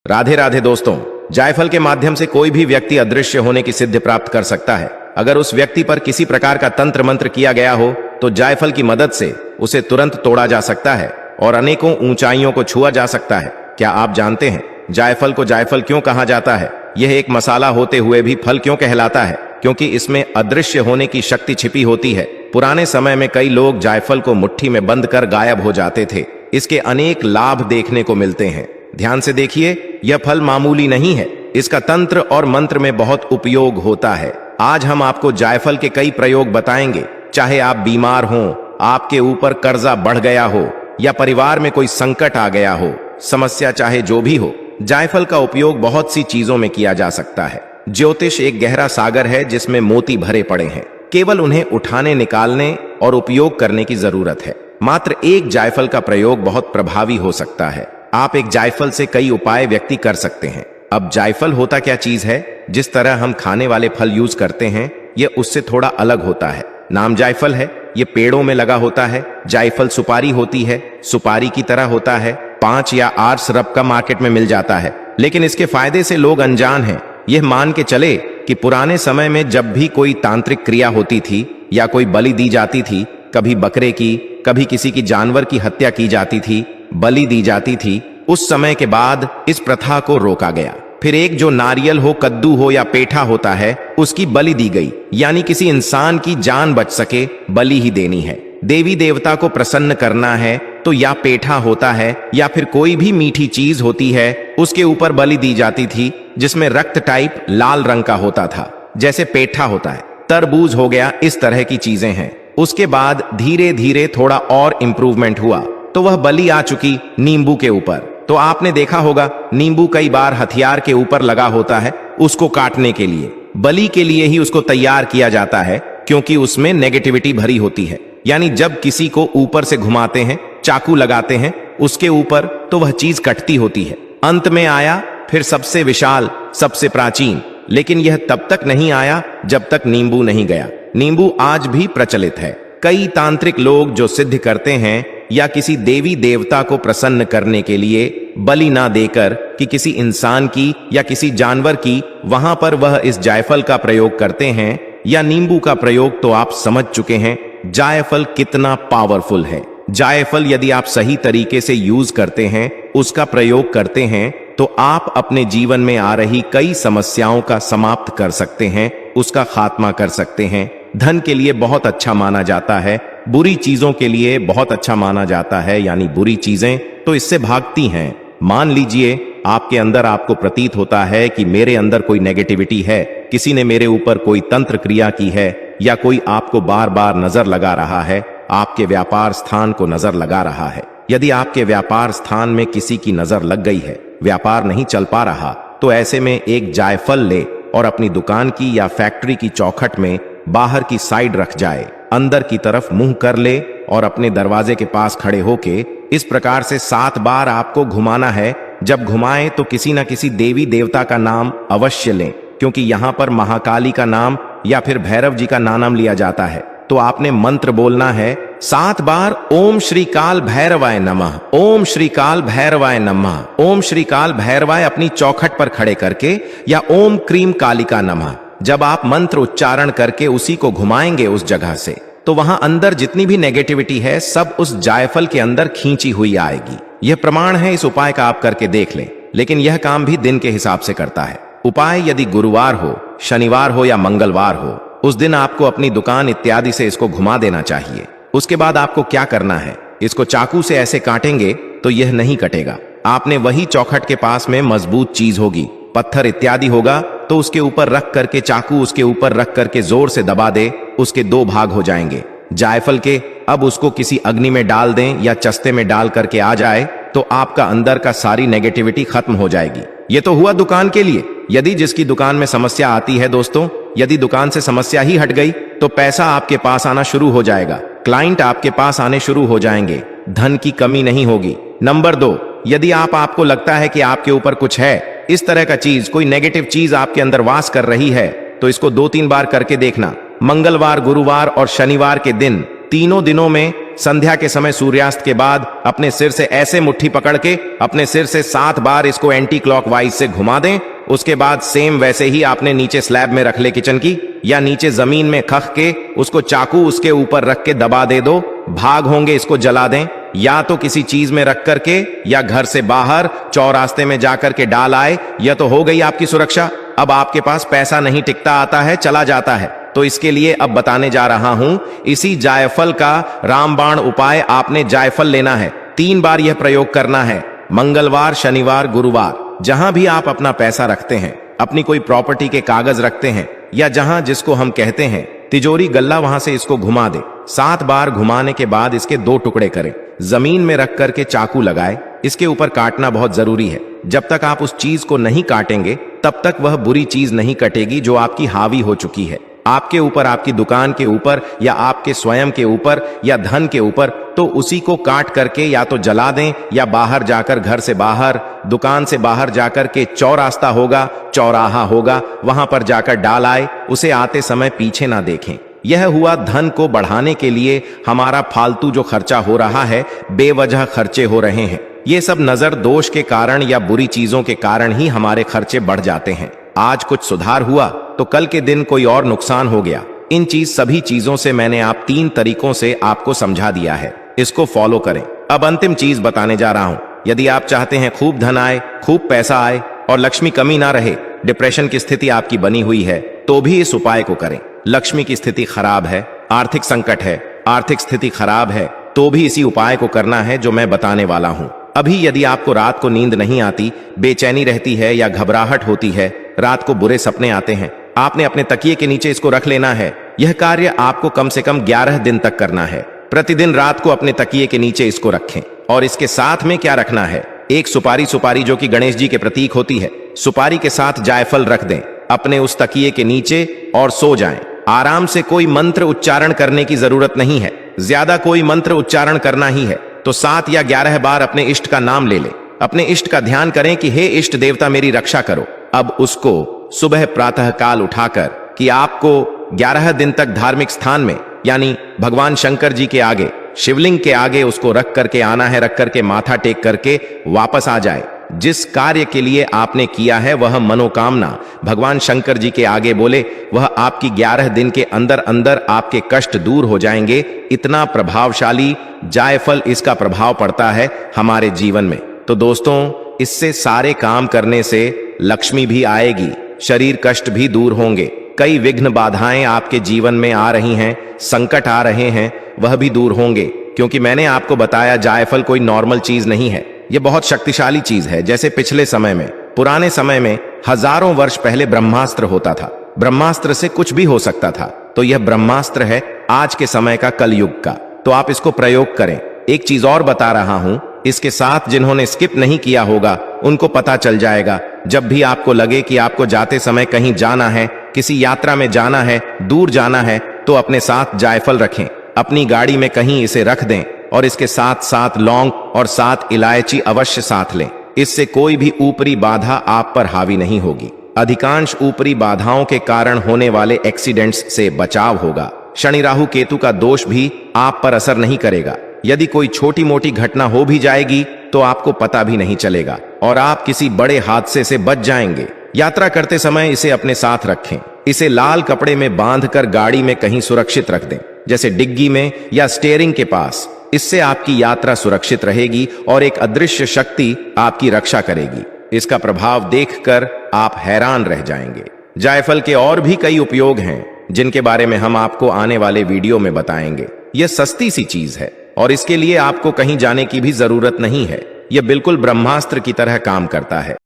राधे राधे दोस्तों। जायफल के माध्यम से कोई भी व्यक्ति अदृश्य होने की सिद्धि प्राप्त कर सकता है। अगर उस व्यक्ति पर किसी प्रकार का तंत्र मंत्र किया गया हो तो जायफल की मदद से उसे तुरंत तोड़ा जा सकता है और अनेकों ऊंचाइयों को छुआ जा सकता है। क्या आप जानते हैं जायफल को जायफल क्यों कहा जाता है? यह एक मसाला होते हुए भी फल क्यों कहलाता है? क्योंकि इसमें अदृश्य होने की शक्ति छिपी होती है। पुराने समय में कई लोग जायफल को मुट्ठी में बंद कर गायब हो जाते थे। इसके अनेक लाभ देखने को मिलते हैं। ध्यान से देखिए, यह फल मामूली नहीं है, इसका तंत्र और मंत्र में बहुत उपयोग होता है। आज हम आपको जायफल के कई प्रयोग बताएंगे। चाहे आप बीमार हों, आपके ऊपर कर्जा बढ़ गया हो या परिवार में कोई संकट आ गया हो, समस्या चाहे जो भी हो, जायफल का उपयोग बहुत सी चीजों में किया जा सकता है। ज्योतिष एक गहरा सागर है जिसमें मोती भरे पड़े हैं। केवल उन्हें उठाने, निकालने और उपयोग करने की जरूरत है। मात्र एक जायफल का प्रयोग बहुत प्रभावी हो सकता है। आप एक जायफल से कई उपाय व्यक्ति कर सकते हैं। अब जायफल होता क्या चीज है? जिस तरह हम खाने वाले फल यूज करते हैं, यह उससे थोड़ा अलग होता है। नाम जायफल है, यह पेड़ों में लगा होता है। जायफल सुपारी होती है, सुपारी की तरह होता है। 5 या 8 सिरप का मार्केट में मिल जाता है, लेकिन इसके फायदे से लोग अनजान हैं। यह मान के चले कि पुराने समय में जब भी कोई तांत्रिक क्रिया होती थी या कोई बलि दी जाती थी, कभी बकरे की, कभी किसी की जानवर की हत्या की जाती थी, बलि दी जाती थी, उस समय के बाद इस प्रथा को रोका गया। फिर एक जो नारियल हो, कद्दू हो या पेठा होता है, उसकी बलि दी गई। यानी किसी इंसान की जान बच सके, बलि ही देनी है। देवी देवता को प्रसन्न करना है तो या पेठा होता है या फिर कोई भी मीठी चीज होती है, उसके ऊपर बलि दी जाती थी, जिसमें रक्त टाइप लाल रंग का होता था, जैसे पेठा होता है। तरबूज हो गया, इस तरह की चीजें हैं। उसके बाद धीरे धीरे थोड़ा और इंप्रूवमेंट हुआ तो वह बलि आ चुकी नींबू के ऊपर। तो आपने देखा होगा, नींबू कई बार हथियार के ऊपर लगा होता है, उसको काटने के लिए, बलि के लिए ही उसको तैयार किया जाता है, क्योंकि उसमें नेगेटिविटी भरी होती है। यानी जब किसी को ऊपर से घुमाते हैं, चाकू लगाते हैं उसके ऊपर, तो वह चीज कटती होती है। अंत में आया फिर सबसे विशाल, सबसे प्राचीन, लेकिन यह तब तक नहीं आया जब तक नींबू नहीं गया। नींबू आज भी प्रचलित है। कई तांत्रिक लोग जो सिद्ध करते हैं या किसी देवी देवता को प्रसन्न करने के लिए बलि ना देकर कि किसी इंसान की या किसी जानवर की, वहां पर वह इस जायफल का प्रयोग करते हैं या नींबू का प्रयोग। तो आप समझ चुके हैं जायफल कितना पावरफुल है। जायफल यदि आप सही तरीके से यूज करते हैं, उसका प्रयोग करते हैं, तो आप अपने जीवन में आ रही कई समस्याओं का समाप्त कर सकते हैं, उसका खात्मा कर सकते हैं। धन के लिए बहुत अच्छा माना जाता है, बुरी चीजों के लिए बहुत अच्छा माना जाता है। यानी बुरी चीजें तो इससे भागती हैं। मान लीजिए आपके अंदर आपको प्रतीत होता है कि मेरे अंदर कोई नेगेटिविटी है, किसी ने मेरे ऊपर कोई तंत्र क्रिया की है, या कोई आपको बार बार नजर लगा रहा है, आपके व्यापार स्थान को नजर लगा रहा है। यदि आपके व्यापार स्थान में किसी की नजर लग गई है, व्यापार नहीं चल पा रहा, तो ऐसे में एक जायफल ले और अपनी दुकान की या फैक्ट्री की चौखट में बाहर की साइड रख जाए, अंदर की तरफ मुंह कर ले और अपने दरवाजे के पास खड़े होके इस प्रकार से 7 बार आपको घुमाना है। जब घुमाएं तो किसी न किसी देवी देवता का नाम अवश्य लें, क्योंकि यहां पर महाकाली का नाम या फिर भैरव जी का नाम लिया जाता है। तो आपने मंत्र बोलना है 7 बार, ओम श्री काल भैरवाय नमः, ओम श्री काल भैरवाय नमः, ओम श्री काल भैरवाय अपनी चौखट पर खड़े करके, या ओम क्रीम कालिका नमः। जब आप मंत्र उच्चारण करके उसी को घुमाएंगे उस जगह से, तो वहां अंदर जितनी भी नेगेटिविटी है सब उस जायफल के अंदर खींची हुई आएगी। यह प्रमाण है, इस उपाय का आप करके देख लें। लेकिन यह काम भी दिन के हिसाब से करता है। उपाय यदि गुरुवार हो, शनिवार हो या मंगलवार हो, उस दिन आपको अपनी दुकान इत्यादि से इसको घुमा देना चाहिए। उसके बाद आपको क्या करना है, इसको चाकू से ऐसे काटेंगे तो यह नहीं कटेगा। आपने वही चौखट के पास में मजबूत चीज होगी, पत्थर इत्यादि होगा, तो उसके ऊपर रख करके, चाकू उसके ऊपर रख करके जोर से दबा दे, उसके 2 भाग हो जाएंगे जायफल के। अब उसको किसी अग्नि में डाल दें या चस्ते में डाल करके आ जाए, तो आपका अंदर का सारी नेगेटिविटी खत्म हो जाएगी। ये तो हुआ दुकान के लिए। यदि जिसकी दुकान में समस्या आती है दोस्तों, यदि दुकान से समस्या ही हट गई तो पैसा आपके पास आना शुरू हो जाएगा, क्लाइंट आपके पास आने शुरू हो जाएंगे, धन की कमी नहीं होगी। नंबर 2, यदि आपको लगता है कि आपके ऊपर कुछ है, इस तरह का चीज, कोई नेगेटिव चीज आपके अंदर वास कर रही है, तो इसको 2-3 बार करके देखना। मंगलवार, गुरुवार और शनिवार के दिन, तीनों दिनों में संध्या के समय सूर्यास्त के बाद अपने सिर से ऐसे मुट्ठी पकड़ के अपने सिर से 7 बार इसको एंटी क्लॉकवाइज से घुमा दें। उसके बाद सेम वैसे ही आपने नीचे स्लैब में रख ले किचन की, या नीचे जमीन में खख के उसको चाकू उसके ऊपर रख के दबा दे दो। भाग होंगे इसको जला दें, या तो किसी चीज में रख करके, या घर से बाहर चौरास्ते में जाकर के डाल आए। यह तो हो गई आपकी सुरक्षा। अब आपके पास पैसा नहीं टिकता आता है, चला जाता है। तो इसके लिए अब बताने जा रहा हूं, इसी जायफल का रामबाण उपाय। आपने जायफल लेना है, 3 बार यह प्रयोग करना है, मंगलवार, शनिवार, गुरुवार। जहां भी आप अपना पैसा रखते हैं, अपनी कोई प्रॉपर्टी के कागज रखते हैं, या जहां जिसको हम कहते हैं तिजोरी गल्ला, वहां से इसको घुमा दे। 7 बार घुमाने के बाद इसके 2 टुकड़े करें, जमीन में रख करके चाकू लगाए। इसके ऊपर काटना बहुत जरूरी है। जब तक आप उस चीज को नहीं काटेंगे तब तक वह बुरी चीज नहीं कटेगी जो आपकी हावी हो चुकी है, आपके ऊपर, आपकी दुकान के ऊपर, या आपके स्वयं के ऊपर, या धन के ऊपर। तो उसी को काट करके या तो जला दें, या बाहर जाकर, घर से बाहर, दुकान से बाहर जाकर के चौरास्ता होगा, चौराहा होगा, वहां पर जाकर डाल आए। उसे आते समय पीछे ना देखें। यह हुआ धन को बढ़ाने के लिए हमारा फालतू जो खर्चा हो रहा है, बेवजह खर्चे हो रहे हैं। ये सब नजर दोष के कारण या बुरी चीजों के कारण ही हमारे खर्चे बढ़ जाते हैं। आज कुछ सुधार हुआ तो कल के दिन कोई और नुकसान हो गया। इन सभी चीजों से मैंने आप 3 तरीकों से आपको समझा दिया है, इसको फॉलो करें। अब अंतिम चीज बताने जा रहा हूं। यदि आप चाहते हैं खूब धन आए, खूब पैसा आए और लक्ष्मी कमी ना रहे, डिप्रेशन की स्थिति आपकी बनी हुई है, तो भी इस उपाय को करें। लक्ष्मी की स्थिति खराब है, आर्थिक संकट है, आर्थिक स्थिति खराब है, तो भी इसी उपाय को करना है जो मैं बताने वाला हूं। अभी यदि आपको रात को नींद नहीं आती, बेचैनी रहती है या घबराहट होती है, रात को बुरे सपने आते हैं, आपने अपने तकिए के नीचे इसको रख लेना है। यह कार्य आपको कम से कम 11 दिन तक करना है। प्रतिदिन रात को अपने तकिए के नीचे इसको रखें। और इसके साथ में क्या रखना है, एक सुपारी जो कि गणेश जी के प्रतीक होती है, सुपारी के साथ जायफल रख दें अपने उस तकिए के नीचे और सो जाएं। आराम से, कोई मंत्र उच्चारण करने की जरूरत नहीं है, ज्यादा कोई मंत्र उच्चारण करना ही है तो 7 या 11 बार अपने इष्ट का नाम ले लें। अपने इष्ट का ध्यान करें कि हे इष्ट देवता मेरी रक्षा करो। अब उसको सुबह प्रातः काल उठाकर, कि आपको 11 दिन तक धार्मिक स्थान में, यानी भगवान शंकर जी के आगे, शिवलिंग के आगे उसको रख करके आना है, रख करके माथा टेक करके वापस आ जाए। जिस कार्य के लिए आपने किया है वह मनोकामना भगवान शंकर जी के आगे बोले, वह आपकी 11 दिन के अंदर अंदर आपके कष्ट दूर हो जाएंगे। इतना प्रभावशाली जायफल इसका प्रभाव पड़ता है हमारे जीवन में। तो दोस्तों, इससे सारे काम करने से लक्ष्मी भी आएगी, शरीर कष्ट भी दूर होंगे, कई विघ्न बाधाएं आपके जीवन में आ रही हैं, संकट आ रहे हैं, वह भी दूर होंगे। क्योंकि मैंने आपको बताया जायफल कोई नॉर्मल चीज नहीं है, यह बहुत शक्तिशाली चीज है। जैसे पिछले समय में, पुराने समय में, हजारों वर्ष पहले ब्रह्मास्त्र होता था, ब्रह्मास्त्र से कुछ भी हो सकता था। तो यह ब्रह्मास्त्र है आज के समय का, कलयुग का। तो आप इसको प्रयोग करें। एक चीज और बता रहा हूं, इसके साथ जिन्होंने स्किप नहीं किया होगा उनको पता चल जाएगा। जब भी आपको लगे कि आपको जाते समय कहीं जाना है, किसी यात्रा में जाना है, दूर जाना है, तो अपने साथ जायफल रखें, अपनी गाड़ी में कहीं इसे रख दें और इसके साथ 7 लौंग और 7 इलायची अवश्य साथ लें। इससे कोई भी ऊपरी बाधा आप पर हावी नहीं होगी। अधिकांश ऊपरी बाधाओं के कारण होने वाले एक्सीडेंट्स से बचाव होगा। शनि राहु केतु का दोष भी आप पर असर नहीं करेगा। यदि कोई छोटी मोटी घटना हो भी जाएगी तो आपको पता भी नहीं चलेगा और आप किसी बड़े हादसे से बच जाएंगे। यात्रा करते समय इसे अपने साथ रखें। इसे लाल कपड़े में बांधकर गाड़ी में कहीं सुरक्षित रख दें, जैसे डिग्गी में या स्टीयरिंग के पास। इससे आपकी यात्रा सुरक्षित रहेगी और एक अदृश्य शक्ति आपकी रक्षा करेगी। इसका प्रभाव देखकर आप हैरान रह जाएंगे। जायफल के और भी कई उपयोग हैं जिनके बारे में हम आपको आने वाले वीडियो में बताएंगे। यह सस्ती सी चीज है और इसके लिए आपको कहीं जाने की भी जरूरत नहीं है। यह बिल्कुल ब्रह्मास्त्र की तरह काम करता है।